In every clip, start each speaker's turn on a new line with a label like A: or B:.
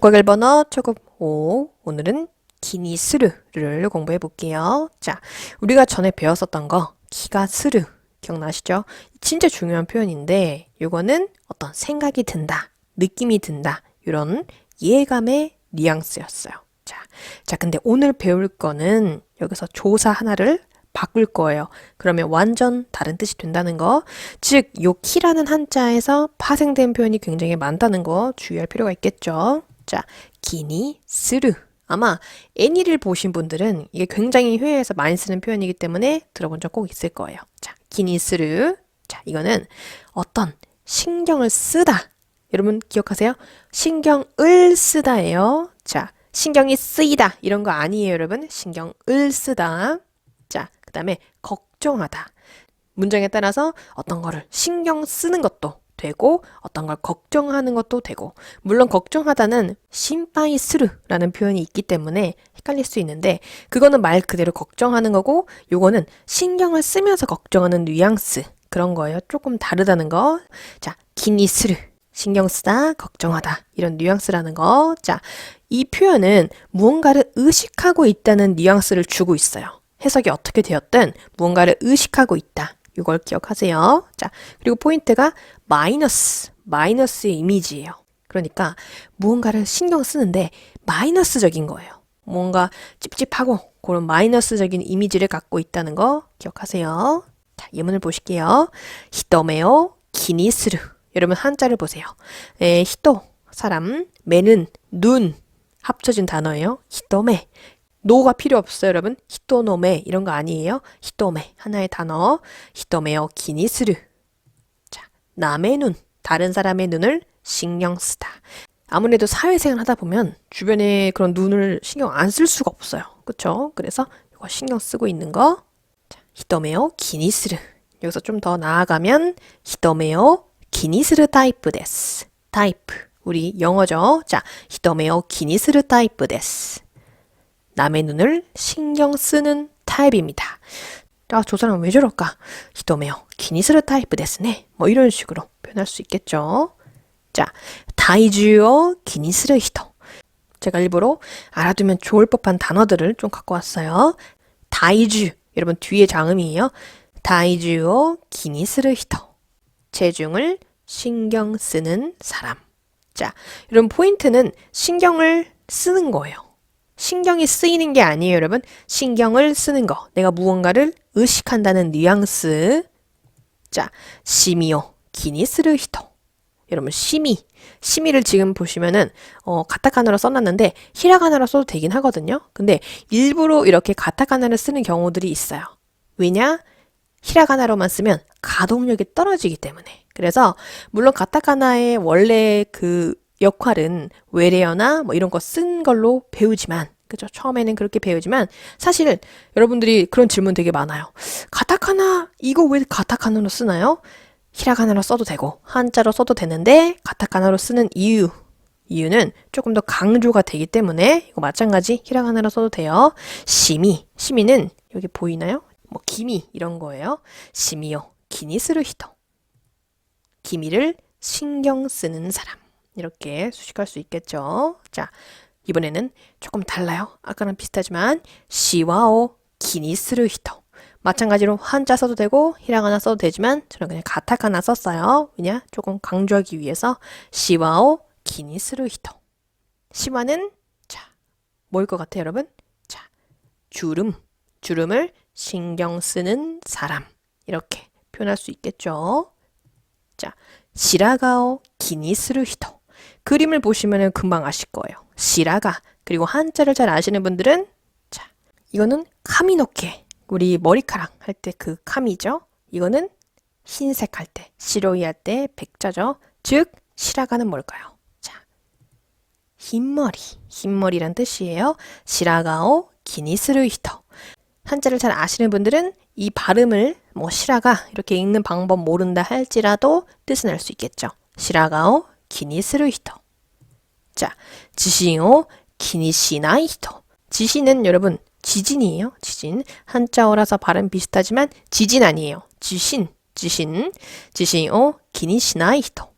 A: 국어글 번호 초급 5. 오늘은 기니스르를 공부해 볼게요. 자, 우리가 전에 배웠었던 거 기가스르 기억나시죠? 진짜 중요한 표현인데 이거는 어떤 생각이 든다, 느낌이 든다 이런 이해감의 뉘앙스였어요. 자, 근데 오늘 배울 거는 여기서 조사 하나를 바꿀 거예요. 그러면 완전 다른 뜻이 된다는 거. 즉, 요 키라는 한자에서 파생된 표현이 굉장히 많다는 거 주의할 필요가 있겠죠. 자, 기니, 스르. 아마 애니를 보신 분들은 이게 굉장히 회화에서 많이 쓰는 표현이기 때문에 들어본 적 꼭 있을 거예요. 자, 기니, 스르. 자, 이거는 어떤 신경을 쓰다. 여러분 기억하세요? 신경을 쓰다예요. 자, 신경이 쓰이다. 이런 거 아니에요, 여러분. 신경을 쓰다. 자, 그 다음에 걱정하다. 문장에 따라서 어떤 거를 신경 쓰는 것도 되고 어떤 걸 걱정하는 것도 되고 물론 걱정하다는 심파이스르라는 표현이 있기 때문에 헷갈릴 수 있는데 그거는 말 그대로 걱정하는 거고 요거는 신경을 쓰면서 걱정하는 뉘앙스 그런 거예요. 조금 다르다는 거. 자, 기니스르. 신경 쓰다, 걱정하다 이런 뉘앙스라는 거. 자, 이 표현은 무언가를 의식하고 있다는 뉘앙스를 주고 있어요. 해석이 어떻게 되었든 무언가를 의식하고 있다. 이걸 기억하세요. 자, 그리고 포인트가 마이너스의 이미지예요. 그러니까 무언가를 신경 쓰는데 마이너스적인 거예요. 뭔가 찝찝하고 그런 마이너스적인 이미지를 갖고 있다는 거 기억하세요. 자, 예문을 보실게요. 히토메오 기니스르. 여러분 한자를 보세요. 히토, 사람, 메는 눈 합쳐진 단어예요. 히토메. 노가 필요 없어요, 여러분. 히토노메 이런 거 아니에요. 히토메 하나의 단어. 히토메오 기니스르. 자, 남의 눈, 다른 사람의 눈을 신경 쓰다. 아무래도 사회생활 하다 보면 주변에 그런 눈을 신경 안 쓸 수가 없어요. 그렇죠? 그래서 이거 신경 쓰고 있는 거. 자, 히토메오 기니스르. 여기서 좀 더 나아가면 히토메오 기니스르 타입 데스. 타입. 우리 영어죠. 자, 히토메오 기니스르 타입 데스. 남의 눈을 신경 쓰는 타입입니다. 아, 저 사람 왜 저럴까? 히토메오 기니스르 타입 데스네. 뭐 이런 식으로 표현할 수 있겠죠. 자, 다이주요 기니스르 히토. 제가 일부러 알아두면 좋을 법한 단어들을 좀 갖고 왔어요. 다이주. 여러분 뒤에 장음이에요. 다이주요 기니스르 히토. 체중을 신경 쓰는 사람. 자, 여러분 포인트는 신경을 쓰는 거예요. 신경이 쓰이는 게 아니에요, 여러분. 신경을 쓰는 거. 내가 무언가를 의식한다는 뉘앙스. 자, 시미오 기니스르 히토. 여러분 시미를 지금 보시면은 가타카나로 써놨는데 히라가나로 써도 되긴 하거든요. 근데 일부러 이렇게 가타카나를 쓰는 경우들이 있어요. 왜냐? 히라가나로만 쓰면 가동력이 떨어지기 때문에. 그래서 물론 가타카나의 원래 그 역할은 외래어나 뭐 이런 거 쓴 걸로 배우지만 그죠? 처음에는 그렇게 배우지만 사실 여러분들이 그런 질문 되게 많아요. 가타카나 이거 왜 가타카나로 쓰나요? 히라가나로 써도 되고 한자로 써도 되는데 가타카나로 쓰는 이유는 조금 더 강조가 되기 때문에 이거 마찬가지 히라가나로 써도 돼요. 시미는 여기 보이나요? 뭐 기미 이런 거예요. 시미요 기니스르 히토. 기미를 신경 쓰는 사람. 이렇게 수식할 수 있겠죠. 자, 이번에는 조금 달라요. 아까랑 비슷하지만 시와오 기니스르 히토. 마찬가지로 한자 써도 되고 히라가나 써도 되지만 저는 그냥 가타카나 썼어요. 왜냐? 조금 강조하기 위해서 시와오 기니스르 히토. 시와는 자, 뭐일 것 같아요, 여러분? 자, 주름을 신경 쓰는 사람. 이렇게 표현할 수 있겠죠. 자, 시라가오 기니스르 히토. 그림을 보시면 금방 아실 거예요. 시라가. 그리고 한자를 잘 아시는 분들은 자, 이거는 카미노케. 우리 머리카락 할 때 그 카미죠. 이거는 흰색 할 때, 시로이 할 때 백자죠. 즉, 시라가는 뭘까요? 자, 흰머리란 뜻이에요. 시라가오 기니스르 히토. 한자를 잘 아시는 분들은 이 발음을 뭐 시라가 이렇게 읽는 방법 모른다 할지라도 뜻은 알 수 있겠죠. 시라가오 기니스르 히토. 자, 지신오 기니시나이 히토. 지신은 여러분 지진이에요. 지진. 한자어라서 발음 비슷하지만 지진 아니에요. 지신오 기니시나이 히토.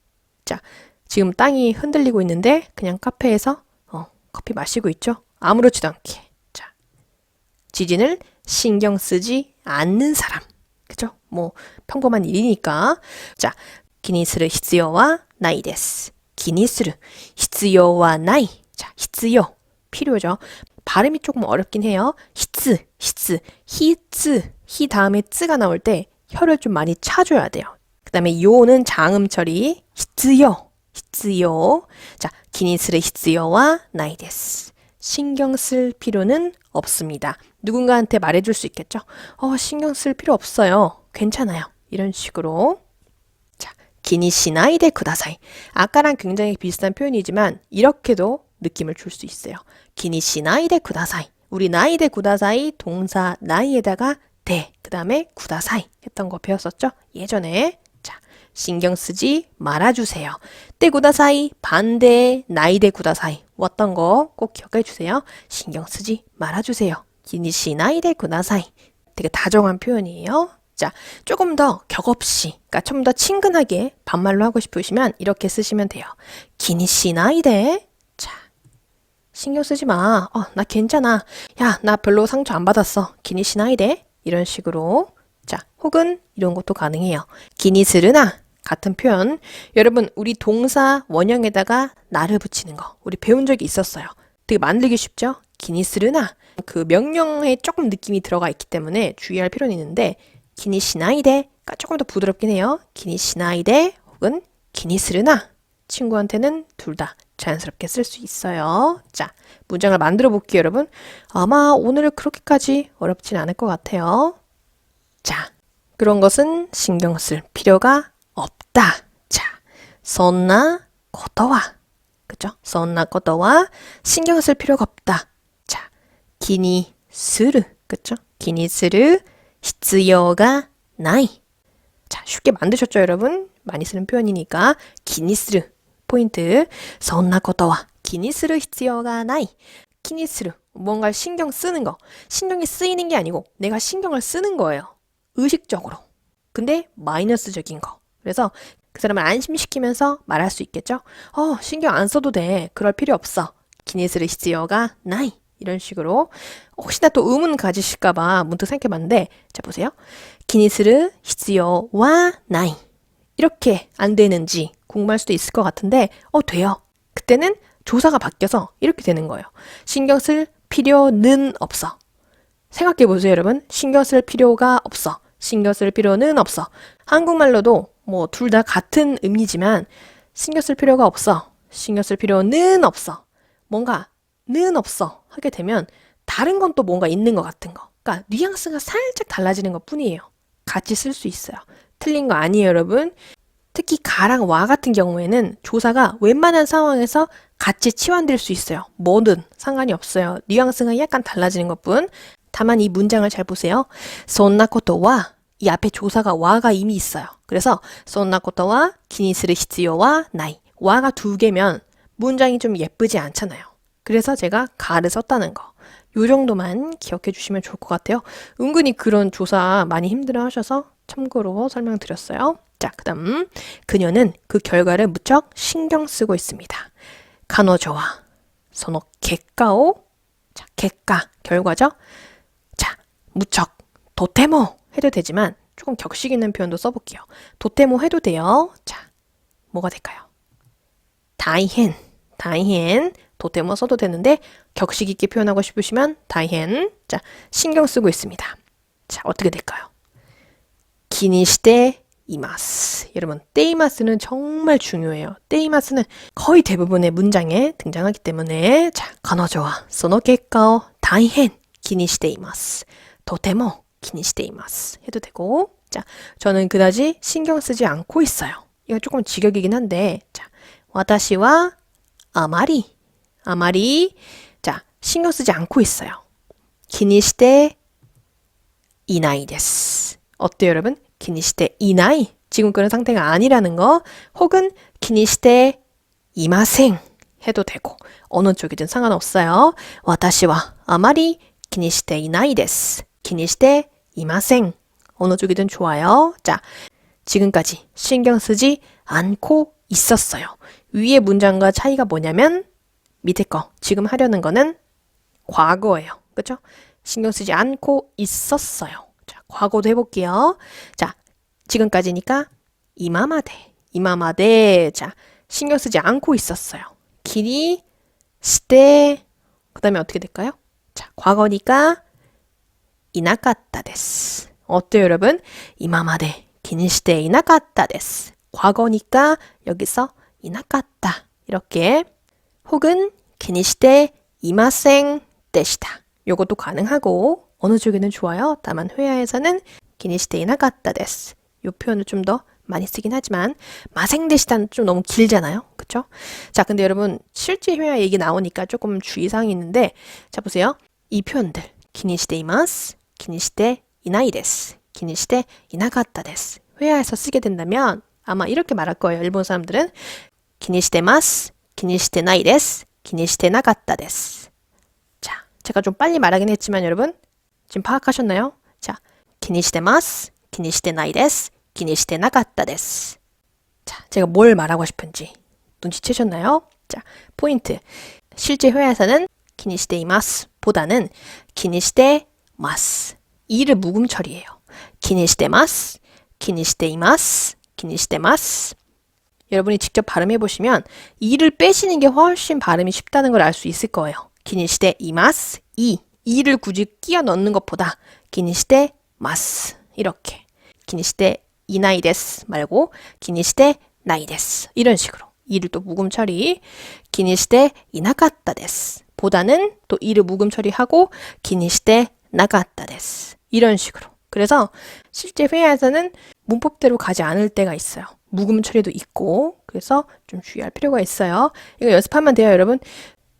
A: 자, 지금 땅이 흔들리고 있는데 그냥 카페에서 커피 마시고 있죠? 아무렇지도 않게. 자, 지진을 신경 쓰지 않는 사람. 그죠? 뭐 평범한 일이니까. 자, 気にする必要はないです. 気にする必要はない. 자, 必要 필요죠. 발음이 조금 어렵긴 해요. 히 다음에 쯔가 나올 때 혀를 좀 많이 차줘야 돼요. 그 다음에 요는 장음 처리. 必要. 자, 気にする必要はないです. 신경 쓸 필요는 없습니다. 누군가한테 말해줄 수 있겠죠? 신경 쓸 필요 없어요. 괜찮아요. 이런 식으로. 자, 気にしないで ください. 아까랑 굉장히 비슷한 표현이지만 이렇게도 느낌을 줄 수 있어요. 気にしないで ください. 우리 나이데 ください 동사 나이에다가 대, 그 다음에 ください 했던 거 배웠었죠? 예전에. 자, 신경 쓰지 말아주세요. 때 ください 반대 나이데 ください 왔던 거 꼭 기억해 주세요. 신경 쓰지 말아주세요. 気にしないで ください. 되게 다정한 표현이에요. 자, 조금 더 격없이, 그러니까 좀 더 친근하게 반말로 하고 싶으시면 이렇게 쓰시면 돼요. 気にしないで. 자, 신경 쓰지 마. 나 괜찮아. 야, 나 별로 상처 안 받았어. 気にしないで. 이런 식으로. 자, 혹은 이런 것도 가능해요. 気にするな. 같은 표현. 여러분, 우리 동사 원형에다가 나를 붙이는 거 우리 배운 적이 있었어요. 되게 만들기 쉽죠? 気にするな. 그 명령에 조금 느낌이 들어가 있기 때문에 주의할 필요는 있는데 気にしないで가 조금 더 부드럽긴 해요. 気にしないで 혹은 気にするな. 친구한테는 둘 다 자연스럽게 쓸 수 있어요. 자, 문장을 만들어 볼게요, 여러분. 아마 오늘 그렇게까지 어렵진 않을 것 같아요. 자, 그런 것은 신경 쓸 필요가 없다. 자, そんなことは 그죠? そんなことは 신경 쓸 필요가 없다. 자, 気にする 그죠? 気にする必要がない. 자, 쉽게 만드셨죠, 여러분? 많이 쓰는 표현이니까 気にする 포인트. そんなことは気にする必要がない. 気にする 뭔가 신경 쓰는 거. 신경이 쓰이는 게 아니고 내가 신경을 쓰는 거예요. 의식적으로. 근데 마이너스적인 거. 그래서 그 사람을 안심시키면서 말할 수 있겠죠? 신경 안 써도 돼. 그럴 필요 없어. 気にする必要がない. 이런 식으로. 혹시나 또 의문 가지실까봐 문득 생각해봤는데, 자, 보세요. 気にする必要はない. 이렇게 안 되는지 궁금할 수도 있을 것 같은데, 돼요. 그때는 조사가 바뀌어서 이렇게 되는 거예요. 신경 쓸 필요는 없어. 생각해보세요, 여러분. 신경 쓸 필요가 없어. 신경 쓸 필요는 없어. 한국말로도 뭐 둘 다 같은 의미지만 신경 쓸 필요가 없어. 신경 쓸 필요는 없어. 뭔가 는 없어 하게 되면 다른 건 또 뭔가 있는 것 같은 거. 그러니까 뉘앙스가 살짝 달라지는 것 뿐이에요. 같이 쓸 수 있어요. 틀린 거 아니에요, 여러분. 특히 가랑 와 같은 경우에는 조사가 웬만한 상황에서 같이 치환될 수 있어요. 뭐든 상관이 없어요. 뉘앙스가 약간 달라지는 것뿐. 다만 이 문장을 잘 보세요. そんなことは 이 앞에 조사가 와가 이미 있어요. 그래서 そんなことは気にする必要はない. 와가 두 개면 문장이 좀 예쁘지 않잖아요. 그래서 제가 가를 썼다는 거. 요 정도만 기억해 주시면 좋을 것 같아요. 은근히 그런 조사 많이 힘들어 하셔서 참고로 설명드렸어요. 자, 그 다음 그녀는 그 결과를 무척 신경 쓰고 있습니다. 彼女はその結果を 자, 結果, 결과죠. 자, 무척, とても 해도 되지만 조금 격식 있는 표현도 써볼게요. とても 해도 돼요. 자, 뭐가 될까요? 大変, 大変, とても 써도 되는데 격식 있게 표현하고 싶으시면 大変. 자, 신경 쓰고 있습니다. 자, 어떻게 될까요? 気にしています. 여러분, ています는 정말 중요해요. ています는 거의 대부분의 문장에 등장하기 때문에 자, 彼女はその結果を大変気にしています. とても気にしています. 해도 되고, 자, 저는 그다지 신경 쓰지 않고 있어요. 이거 조금 직역이긴 한데, 자, 私はあまり, 자, 신경 쓰지 않고 있어요. 気にしていないです. 어때요, 여러분? 気にしていない. 지금 그런 상태가 아니라는 거, 혹은 気にしていません 해도 되고, 어느 쪽이든 상관없어요. 私はあまり気にしていないです. 気にしていません. 어느 쪽이든 좋아요. 자, 지금까지 신경 쓰지 않고 있었어요. 위의 문장과 차이가 뭐냐면 밑에 거 지금 하려는 거는 과거예요. 그쵸? 신경 쓰지 않고 있었어요. 자, 과거도 해볼게요. 자, 지금까지니까 이마마데. 자, 신경 쓰지 않고 있었어요. 기니 시대. 그 다음에 어떻게 될까요? 자, 과거니까 이나카타 데스. 어때요, 여러분? 이마마데 기니 시대 이나카타 데스. 과거니까 여기서 이나카타 이렇게, 혹은 기니 시대 이마생 데시다. 요것도 가능하고 어느 쪽에는 좋아요. 다만 회화에서는 기니 시대 이나카타 데스. 요 표현을 좀 더 많이 쓰긴 하지만 마생 데시다는 좀 너무 길잖아요. 그쵸? 자, 근데 여러분 실제 회화 얘기 나오니까 조금 주의사항이 있는데, 자 보세요. 이 표현들 기니 시대 이마스, 기니 시대 이나이 데스, 기니 시대 이나카타 데스. 회화에서 쓰게 된다면 아마 이렇게 말할 거예요. 일본 사람들은 기니 시대 마스, 기니 시대 나이 데스, 기니 시대 나카타 데스. 자, 제가 좀 빨리 말하긴 했지만 여러분 지금 파악하셨나요? 자, 기니 시대 마스, 기니 시대 나이 데스, 기니 시대 나카타 데스. 자, 제가 뭘 말하고 싶은지 눈치채셨나요? 자, 포인트. 실제 회화에서는 기니 시대 이마스 보다는 기니 시대 마스. 이를 묵음 처리해요. 기니 시대 마스, 기니 시대 이마스, 기니 시대 마스. 여러분이 직접 발음해 보시면 이를 빼시는 게 훨씬 발음이 쉽다는 걸 알 수 있을 거예요. 기니 시대 이마스, 이를 굳이 끼워 넣는 것보다 기니 시대 마스 이렇게, 기니 시대 이나이 데스 말고 기니 시대 나이 데스 이런 식으로 이를 또 묵음 처리, 기니 시대 이나카타 데스 보다는 또 이를 묵음 처리하고 기니 시대 나카타 데스 이런 식으로. 그래서 실제 회화에서는 문법대로 가지 않을 때가 있어요. 묵음 처리도 있고, 그래서 좀 주의할 필요가 있어요. 이거 연습하면 돼요, 여러분.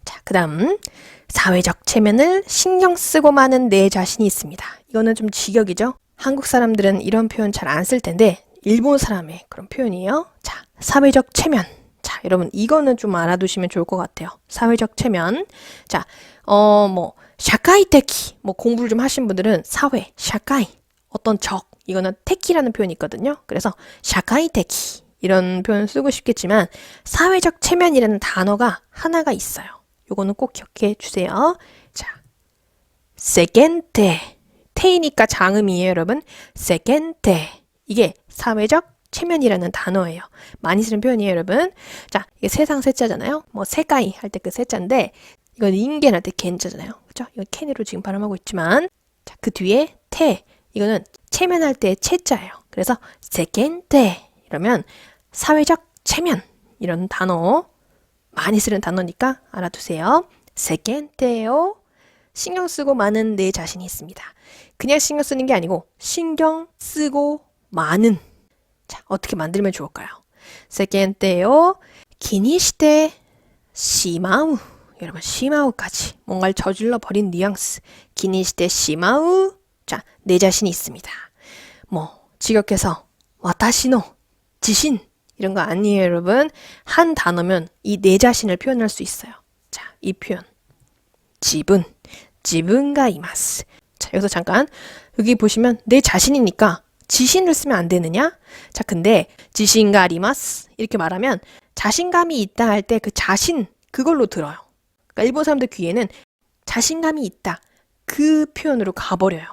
A: 자, 그 다음 사회적 체면을 신경 쓰고 마는 내 자신이 있습니다. 이거는 좀 직역이죠. 한국 사람들은 이런 표현 잘 안 쓸 텐데 일본 사람의 그런 표현이에요. 자, 사회적 체면. 자, 여러분 이거는 좀 알아두시면 좋을 것 같아요. 사회적 체면. 자, 샤카이테키. 공부를 좀 하신 분들은 사회, 샤카이, 어떤 적, 이거는 테키라는 표현이 있거든요. 그래서 샤카이테키 이런 표현 쓰고 싶겠지만 사회적 체면이라는 단어가 하나가 있어요. 요거는 꼭 기억해 주세요. 자, 세겐테. 테이니까 장음이에요, 여러분. 세겐테. 이게 사회적 체면이라는 단어예요. 많이 쓰는 표현이에요, 여러분. 자, 이게 세상 세자잖아요. 세가이 할 때 그 세자인데 이건 인겐 할 때 겐자잖아요. 그죠? 이건 캔으로 지금 발음하고 있지만, 자, 그 뒤에 테. 이거는 체면할 때 체자예요. 그래서 세겐테 이러면 사회적 체면 이런 단어 많이 쓰는 단어니까 알아두세요. 세겐테요. 신경 쓰고 많은 내 자신이 있습니다. 그냥 신경 쓰는 게 아니고 신경 쓰고 많은. 자, 어떻게 만들면 좋을까요? 세겐테요. 기니시테 시마우. 여러분, 시마우까지 뭔가를 저질러 버린 뉘앙스. 기니시테 시마우. 자, 내 자신이 있습니다. 직역해서 와타시노 지신 이런 거 아니에요, 여러분. 한 단어면 이 내 자신을 표현할 수 있어요. 자, 이 표현. 지분가 이마스. 자, 여기서 잠깐 여기 보시면 내 자신이니까 지신을 쓰면 안 되느냐? 자, 근데 지신가 아리마스 이렇게 말하면 자신감이 있다 할 때 그 자신 그걸로 들어요. 그러니까 일본 사람들 귀에는 자신감이 있다 그 표현으로 가버려요.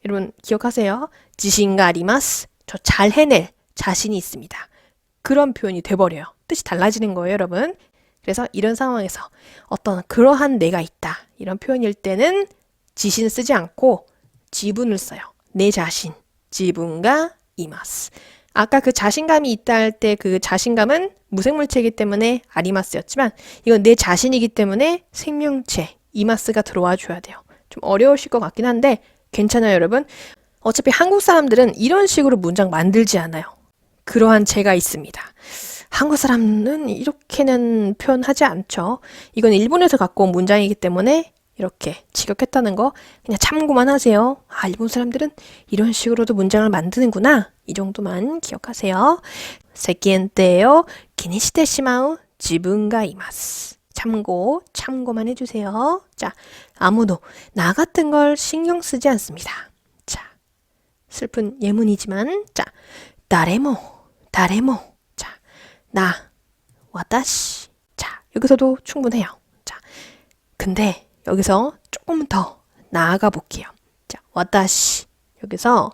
A: 여러분 기억하세요. 지신가 아리마스. 저 잘 해낼 자신이 있습니다. 그런 표현이 돼버려요. 뜻이 달라지는 거예요, 여러분. 그래서 이런 상황에서 어떤 그러한 내가 있다 이런 표현일 때는 지신 쓰지 않고 지분을 써요. 내 자신. 지분가 이마스. 아까 그 자신감이 있다 할 때 그 자신감은 무생물체이기 때문에 아리마스였지만 이건 내 자신이기 때문에 생명체 이마스가 들어와 줘야 돼요. 좀 어려우실 것 같긴 한데 괜찮아요, 여러분. 어차피 한국 사람들은 이런 식으로 문장 만들지 않아요. 그러한 제가 있습니다. 한국 사람은 이렇게는 표현하지 않죠. 이건 일본에서 갖고 온 문장이기 때문에 이렇게 직역했다는 거 그냥 참고만 하세요. 아, 일본 사람들은 이런 식으로도 문장을 만드는구나. 이 정도만 기억하세요. 세키엔테요 기니시테 시마우 지분가 이마스. 참고만 해주세요. 자, 아무도 나 같은 걸 신경 쓰지 않습니다. 자, 슬픈 예문이지만, 자, 다레모. 자, 나, 와타시. 자, 여기서도 충분해요. 자, 근데 여기서 조금 더 나아가 볼게요. 자, 와타시. 여기서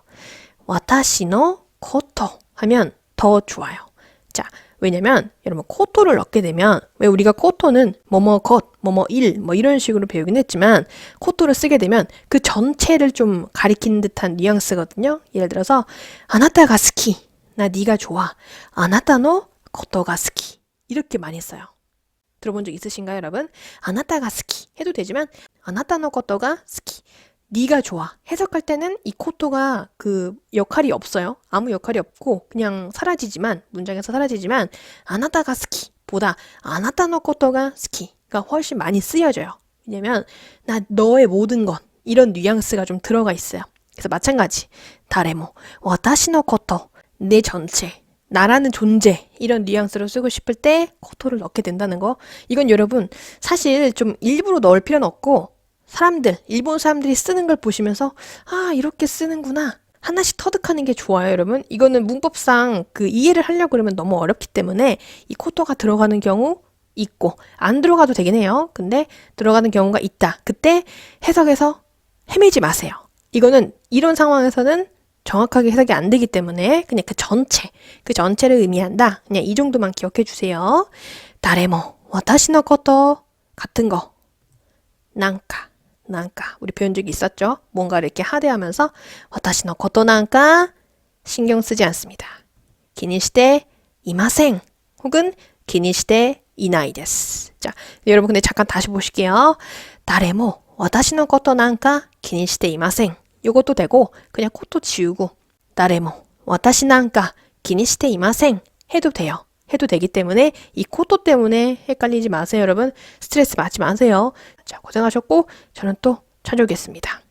A: 와타시노 코토 하면 더 좋아요. 자, 왜냐면 여러분 코토를 넣게 되면 왜 우리가 코토는 뭐뭐 것, 뭐뭐 일, 뭐 이런 식으로 배우긴 했지만 코토를 쓰게 되면 그 전체를 좀 가리키는 듯한 뉘앙스거든요. 예를 들어서 아나타가 스키. 나 네가 좋아. 아나타노 코토가 스키. 이렇게 많이 써요. 들어본 적 있으신가요, 여러분? 아나타가 스키 해도 되지만 아나타노 코토가 스키. 네가 좋아. 해석할 때는 이 코토가 그 역할이 없어요. 아무 역할이 없고 그냥 사라지지만 문장에서 사라지지만 아나타가 스키보다 아나타노 코토가 스키가 훨씬 많이 쓰여져요. 왜냐면 나 너의 모든 것 이런 뉘앙스가 좀 들어가 있어요. 그래서 마찬가지 다레모 와타시노 코토 내 전체 나라는 존재 이런 뉘앙스로 쓰고 싶을 때 코토를 넣게 된다는 거. 이건 여러분 사실 좀 일부러 넣을 필요는 없고 일본 사람들이 쓰는 걸 보시면서, 아, 이렇게 쓰는구나. 하나씩 터득하는 게 좋아요, 여러분. 이거는 문법상 그 이해를 하려고 그러면 너무 어렵기 때문에 이 코토가 들어가는 경우 있고, 안 들어가도 되긴 해요. 근데 들어가는 경우가 있다. 그때 해석에서 헤매지 마세요. 이거는 이런 상황에서는 정확하게 해석이 안 되기 때문에 그냥 그 전체를 의미한다. 그냥 이 정도만 기억해 주세요. 다레모, 와타시노 코토 같은 거. 난까. 우리 배운 적이 있었죠? 뭔가 이렇게 하대하면서 와타시노 코토 난까 신경 쓰지 않습니다. 기니시테 이마생 혹은 기니시테 이나이 데스. 자, 여러분 근데 잠깐 다시 보실게요. 다레모 와타시노 코토 난까 기니시테 이마생. 요것도 되고 그냥 코토 지우고 다레모 와타시 난까 기니시테 이마생 해도 돼요. 해도 되기 때문에 이 코토 때문에 헷갈리지 마세요, 여러분. 스트레스 받지 마세요. 자, 고생하셨고 저는 또 찾아오겠습니다.